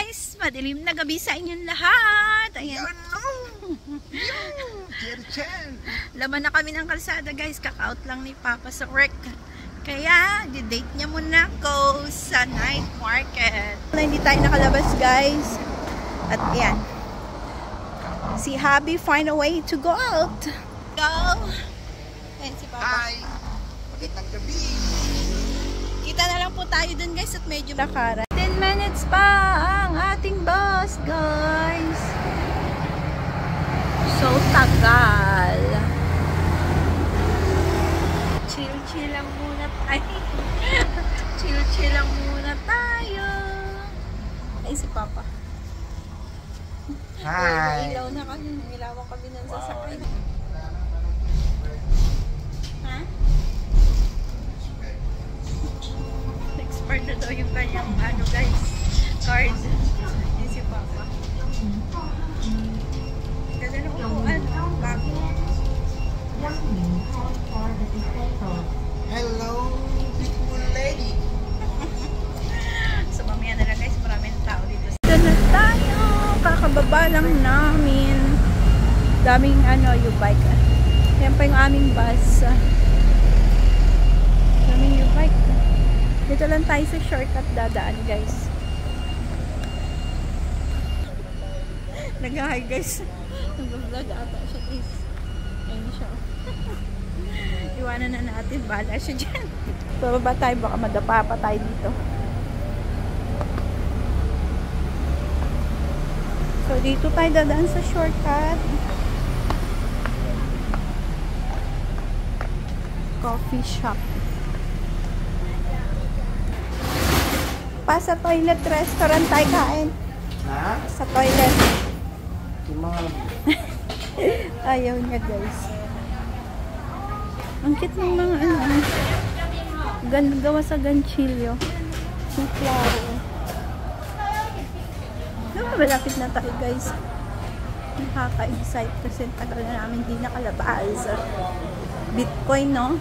guys, madilim na gabi sa inyong lahat. Ayan. Laman na kami ng kalsada guys, kaka-out lang ni Papa sa work. Kaya, di-date niya muna ako sa night market. Hindi tayo nakalabas guys. At ayan, si Habi find a way to go out. Go! Ayan si Papa. Hi! Magandang gabi! Kita na lang po tayo dun guys at medyo nakara. 10 minutes pa ang ating bus guys. So tagal. Chill-chill lang muna tayo. Chill-chill lang muna tayo. Ay si Papa. Hi! Ilaw na kami. Ilawan kami ng sasakay. Ha? Expert na daw yung kanyang ano guys, card. Yun si Papa. Ganda na upuan. Bago. Hello, beautiful lady! So mamaya na lang guys, maraming tao dito. Dito na tayo. Kakababa lang namin. Daming ano, yung bike. Yan pa yung aming bus. Daming yung bike. Dito lang tayo sa shortcut dadaan guys. Nag-hi guys. Nag-vlog ata siya guys. Ayun siya. Iwanan na natin. Bahala siya dyan. Bababa tayo. Baka madapa pa tayo dito. So dito tayo dadaan sa shortcut. Coffee shop. Pa sa toilet restaurant tayo kain. Ha? Sa toilet. Yung mga... Ayaw niya guys. Ang cute ng mga ano. Gawa sa ganchilyo. Yung klaro. Malapit na tayo guys. Nakaka-excite kasi tagal na namin hindi nakalabas. Bitcoin no?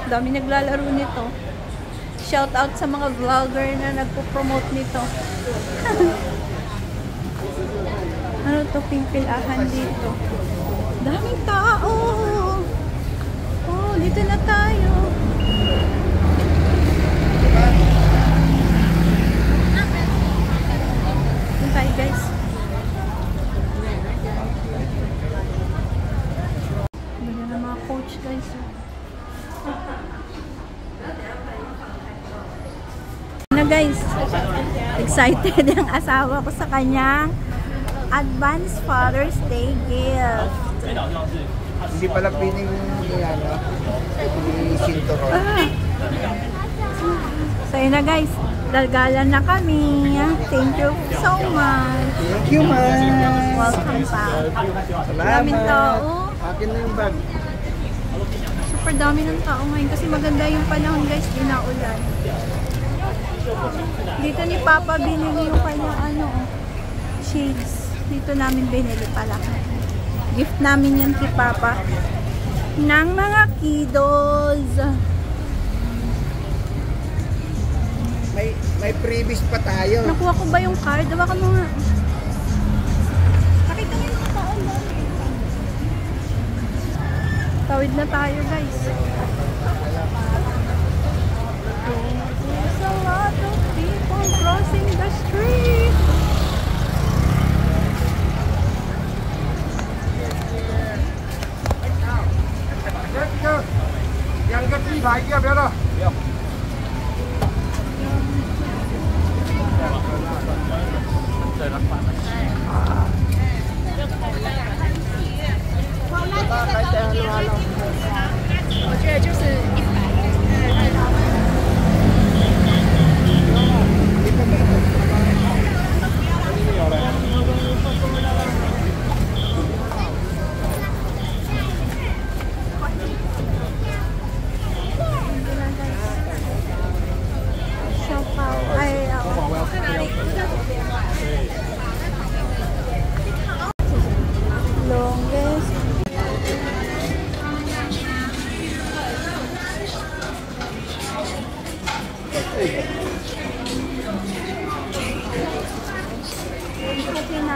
Dami naglalaro nito. Shout out sa mga vlogger na nagpo-promote nito. Ano to, pingpilahan dito. Daming tao. Oh, dito na tayo. Dito tayo guys. Bigyan na mga coach guys. Na guys, excited ang asawa ko sa kanyang advance Father's Day gift. Hindi pala pining ano, sinturon. So yun na guys, dalgalan na kami. Thank you so much. Thank you, ma'am. Welcome back. Daming Salamat. tao. Akin na yung bag. Super dami ng tao ngayon kasi maganda yung panahon guys, di na ulan. Dito ni Papa binili yung kanyang ano, shades. Dito namin binili pala. Gift namin yan kay Papa. Ng mga kiddos. May freebies pa tayo. Nakuha ko ba yung card? Baka mo nga. Pakita mo yung mga tao mo. Tawid na tayo guys. There's a lot of people crossing the street.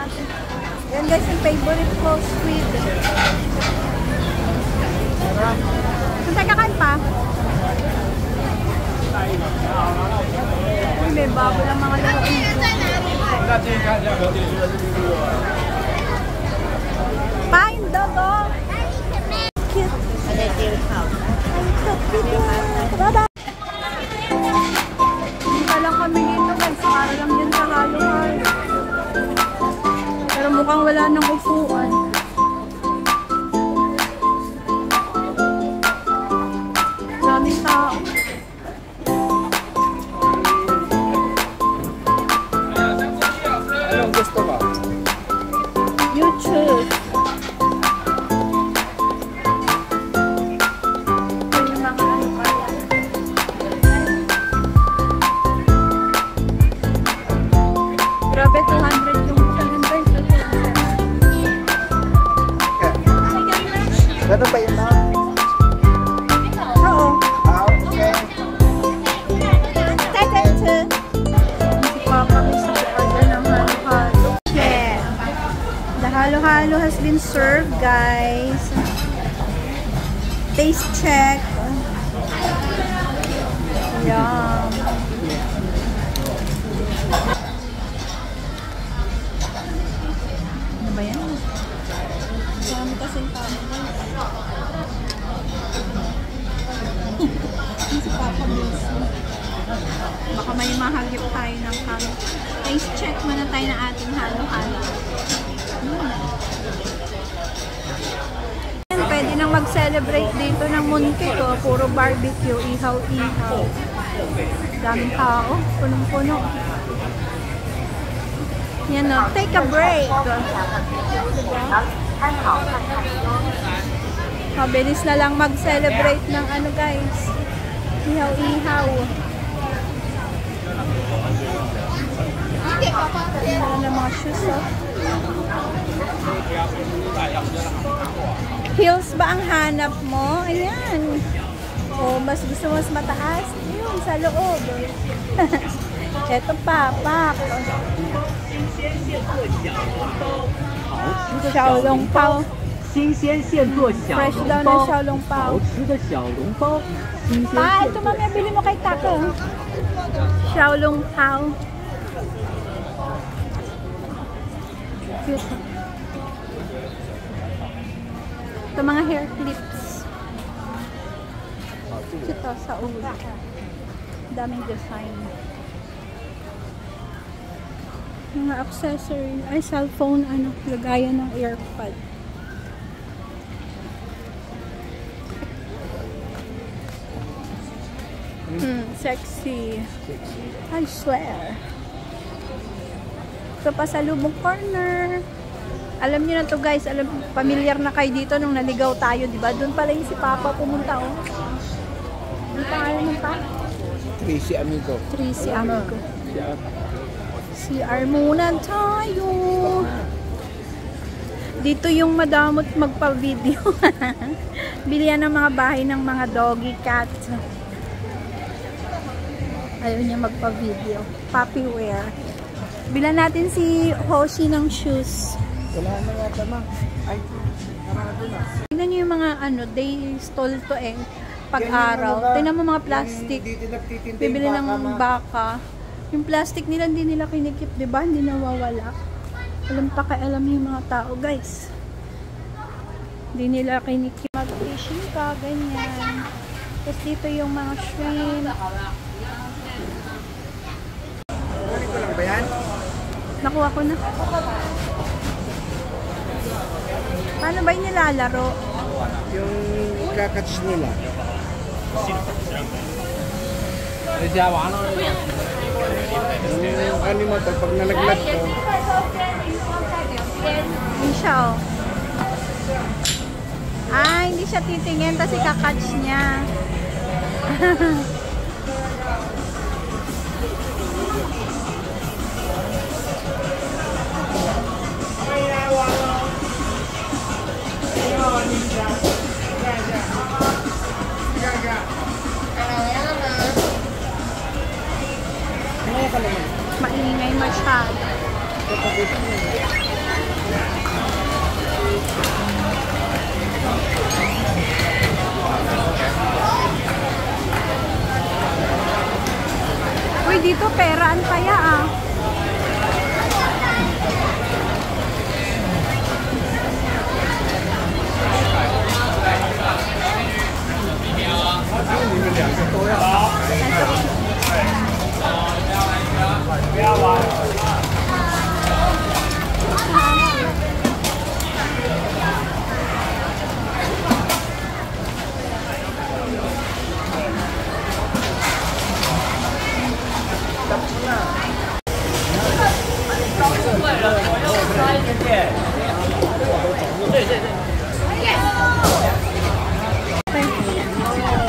natin. Yan guys, yung favorite ko, sweet. Kung tayo kakain pa? Uy, may bago lang mga lahat. Pain dogo! Cute! Bye-bye! Hindi lang kami dito guys, para lang dyan sa halo-halo. Pero mukhang wala nang upuan. Maraming tao. Anong gusto mo? You choose. Ito yung mga ano pala. Grabe, 200 yung isang guys. Ano ba yun na? Oo. Okay. Si Papa is order ng halo-halo. Yeah. The halo-halo has been served, guys. Taste check. Yum. Ano ba yan? Marami kasing tao. Si Papa mismo. Baka may mahagip tayo ng halo. Taste check muna tayo ng ating halo-halo. Pwede nang mag-celebrate dito ng Muntik. Oh. Puro barbecue, ihaw-ihaw. Daming tao. Punong-puno. Yan o. Take a break. Mabilis na lang mag-celebrate ng ano guys. Ihaw-ihaw. Ano na mga shoes oh. Heels ba ang hanap mo? Ayan. O mas gusto mo mas mataas? Yun, sa loob. Ito pa, pak. Xiaolong pao. 新鲜现做小 Fresh 笼 daw na 包， xiaolong pao. 好吃的小笼包，新鲜 Pa, 现 ito mamaya bili mo kay Tako. Xiaolong pao. Cute. Ito mga hair clips. Ito sa ulo. Daming design. Mga accessory. Ay, cellphone, ano, lagayan ng earpod. Sexy. I swear. Ito pa sa lubong corner. Alam niyo na to guys, familiar na kayo dito nung naligaw tayo, di ba? Doon pala yung si Papa pumunta, oh. Ang pangalan ng pa? Tracy Amigo. Tracy Amigo. CR muna tayo. Dito yung madamot magpa-video. Bilihan ng mga bahay ng mga doggy cat. Ayaw niya magpa-video. Puppy wear. Bilan natin si Hoshi ng shoes. Wala na yata ma. Ay, narado na. Tingnan niyo yung mga ano, they stole to eh. Pag-araw. Tingnan mo mga plastic. Dito nagtitinda Bibili yung ng baka, ma. baka. Yung plastic nila, hindi nila kinikip, di ba? Hindi nawawala. Alam pa alam yung mga tao, guys. Hindi nila kinikip. Mag-fishing ka, ganyan. Tapos dito yung mga shrimp. Kunin ko lang ba yan? Nakuha ko na. Paano ba yung nilalaro? Yung kakats nila. Yung ano mo to, pag nalaglag ko, Hindi siya, oh. Ah, hindi siya titingin kasi kakatch niya. Maingay masyado. kapag Uy, dito peraan kaya ah.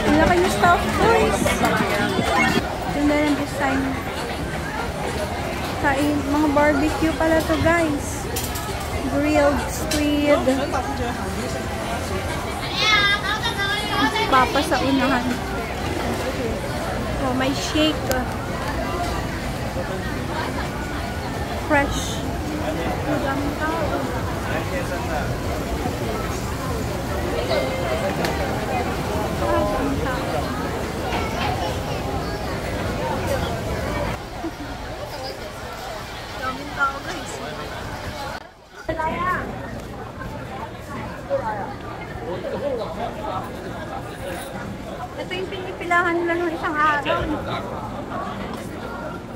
Ang laki yung stuff toys. Ganda ng design. Kain, mga barbecue pala to guys. Grilled squid. Papa sa unahan. Oh, may shake. Fresh. Daming tao. Daming tao guys. Ito yung pinipilahan nila nung isang araw.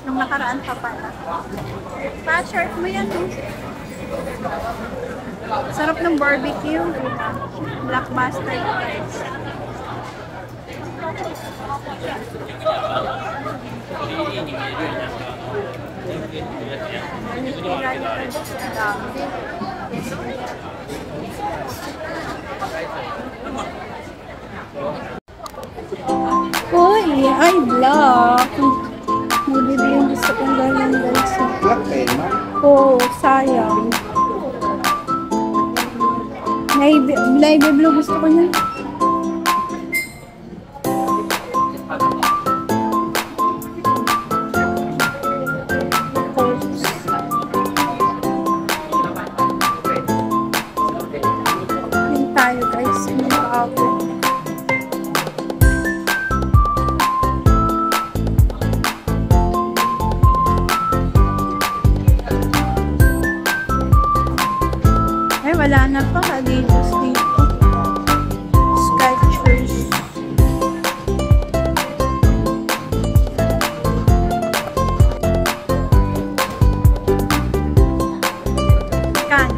Nung nakaraan pa pala. Pa-shirt mo yan eh. Sarap ng barbecue. Blockbuster guys. Uy, ay black. Nabibili yung gusto kong ganyan guys. Black pen, no? Oo, sayang. Navy blue gusto ko niyan. Yun tayo guys, yung ako. Ay, wala na pa. Adidas dito. Skechers. Kan?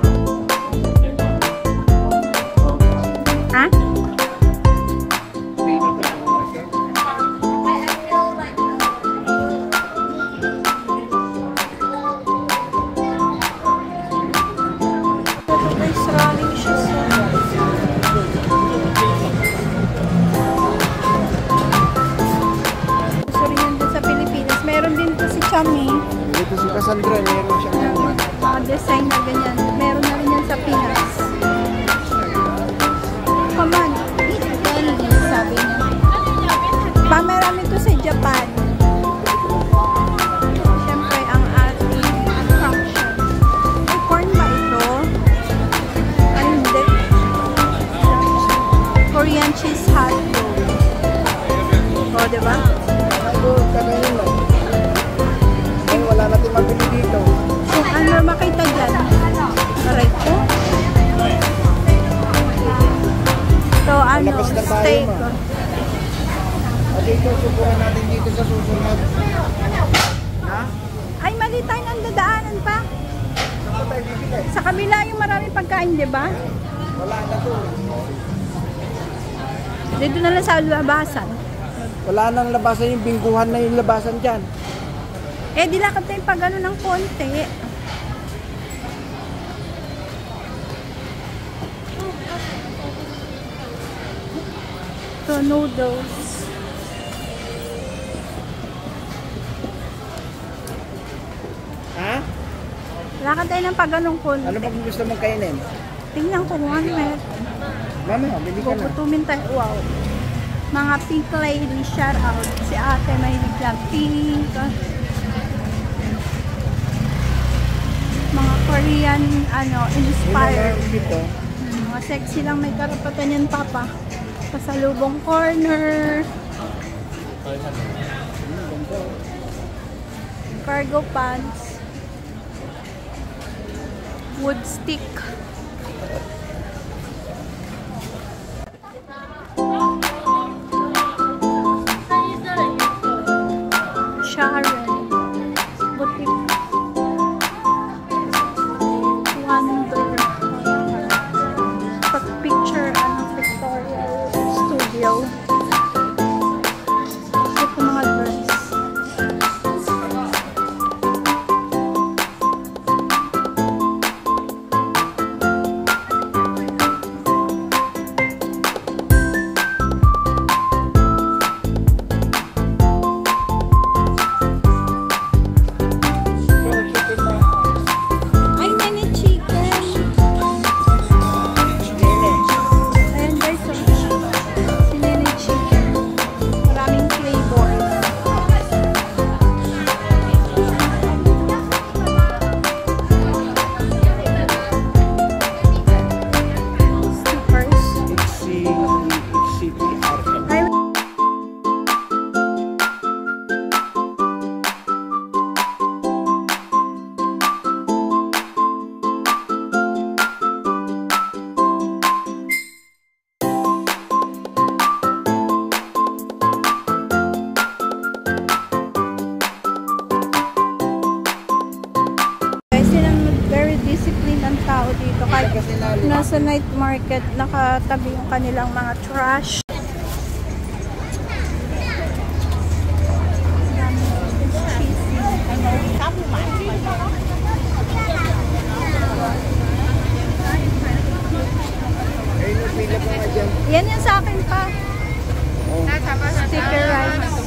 Ha? Guys, rolling shoes. Gusto rin yan dun sa Pilipinas. Meron din to si Chami. Dito si Cassandra, meron siya. Mga design na ganyan. Meron na rin yan sa Pinas. Come on, eat candy, sabi niya. Marami to sa Japan. Siyempre, ang ating attraction. Ay, corn ba ito? Ay, hindi. Korean cheese hot dog. O, diba? Ako, kanayin mo. Ay, wala natin mabili dito. Kung ano makita dyan. Aray ko. So, ano, Malabas na tayo, steak. ma. At dito, subukan natin dito sa susunod. Ha? Ay, mali tayo ng dadaanan pa. Saan tayo bibili? Sa kabila yung maraming pagkain, di ba? Wala na to. Dito na lang sa labasan. Wala nang labasan, yung bingguhan na yung labasan dyan. Eh, dilakad tayo pag ano ng konti. So, noodles. Ha? Lakad tayo ng pag anong konti. Ano bang gusto mong kainin? Tingnan ko kung ano meron. Mama, bili ka na. Kukutumin tayo. Wow. Mga pink lady, shout out. Si ate mahilig lang pink. Mga Korean, ano, inspired. Dito. Mga sexy lang, may karapatan yan, papa. Pasalubong corner. Cargo pants. Wood stick. Sharon. Boutique. Wonder. Pag-picture, pictorial studio. Ito mga dress. Ay, nene chicken. Ayan guys, so, si nene chicken. Maraming flavors. Stickers. Ay, guys, silang very disciplined ang tao dito. Kahit nasa night market, nakatabi yung kanilang mga trash. Yan yung sa akin pa. Sticker rice.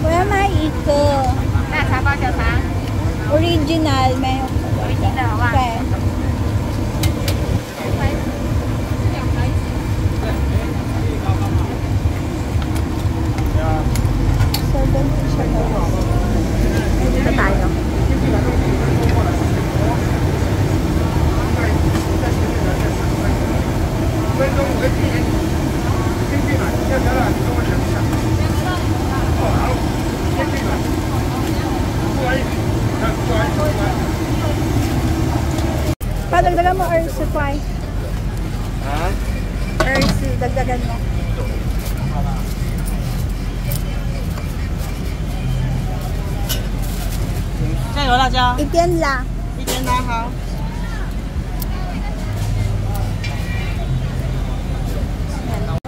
Kuya, may ito. Original. May okay. So, ganito siya guys. Dito tayo. Padagdagan mo or supply? Ha? Or dagdagan mo? Itian lang.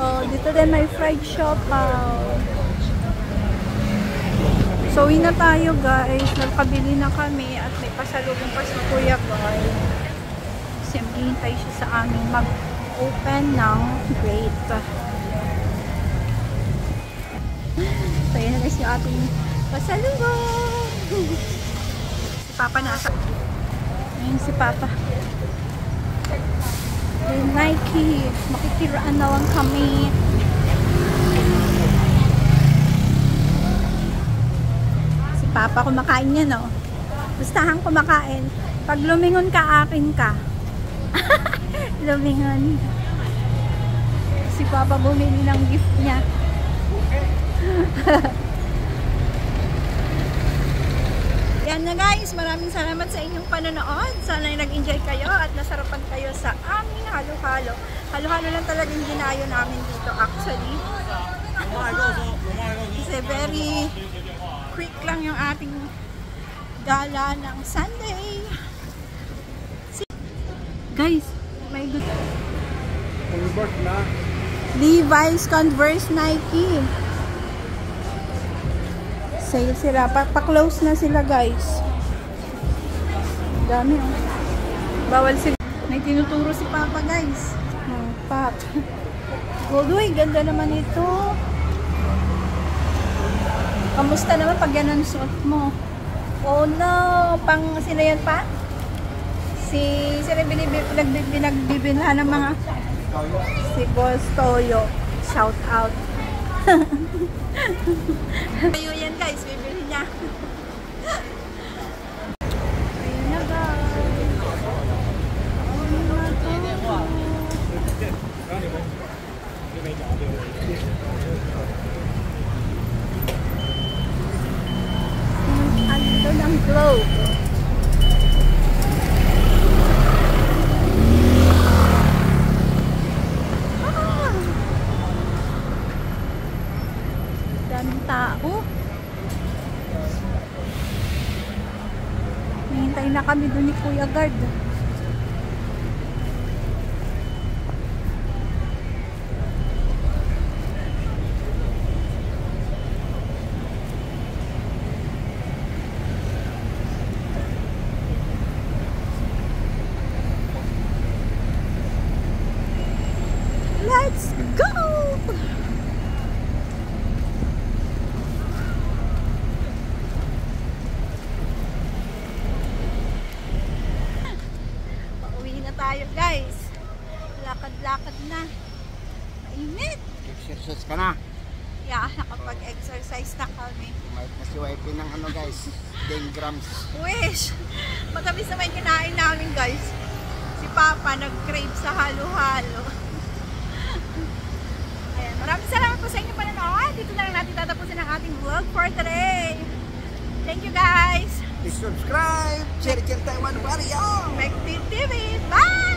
Oh, dito din may fried siopaw. So, uwi na tayo guys. Nagkabili na kami at may pasalubong pa si Kuya Boy. Kasi maghihintay siya sa aming mag-open ng gate. So, yan na guys yung ating pasalubong. Si Papa nasa. Ayun si Papa. Yung Nike. Makikiraan na lang kami. Si Papa kumakain niya, no? Gustahan kumakain. Pag lumingon ka, akin ka. Lumingon. Si Papa bumili ng gift niya. Yan na guys, maraming salamat sa inyong panonood. Sana ay nag-enjoy kayo at nasarapan kayo sa aming halo-halo. Halo-halo lang talagang ginayo namin dito actually. Kasi very quick lang yung ating gala ng Sunday. Guys, may good. Convert na. Levi's, Converse, Nike. Sale sila. Pa-close na sila guys. Dami oh. Bawal sila. May tinuturo si Papa guys. Oh, Pap. Godoy, ganda naman ito. Kamusta naman pag ganun suot mo? Oh no, pang sila yan pa? Sila pinagbibinhan ng mga si Boss Toyo. Shout out. Ayun yan guys, bibili niya. Ayun na guys. Globe. Ah! Daming tao. Hihintay na kami doon ni Kuya Guard. Let's go! Pauwi na tayo, guys. Lakad-lakad na. Mainit. Exercise ka na. Yeah, nakapag-exercise na kami. Kumain na si Wifey ng ano guys, 10 grams. Wish! Matamis naman yung kinain namin, guys. Si Papa nag-crave sa halo-halo. Ayan, maraming salamat po sa inyong panonood. Dito na lang natin tatapusin ang ating vlog for today. Thank you, guys! Please subscribe! Share Taiwan Barrio! Make TV! Bye!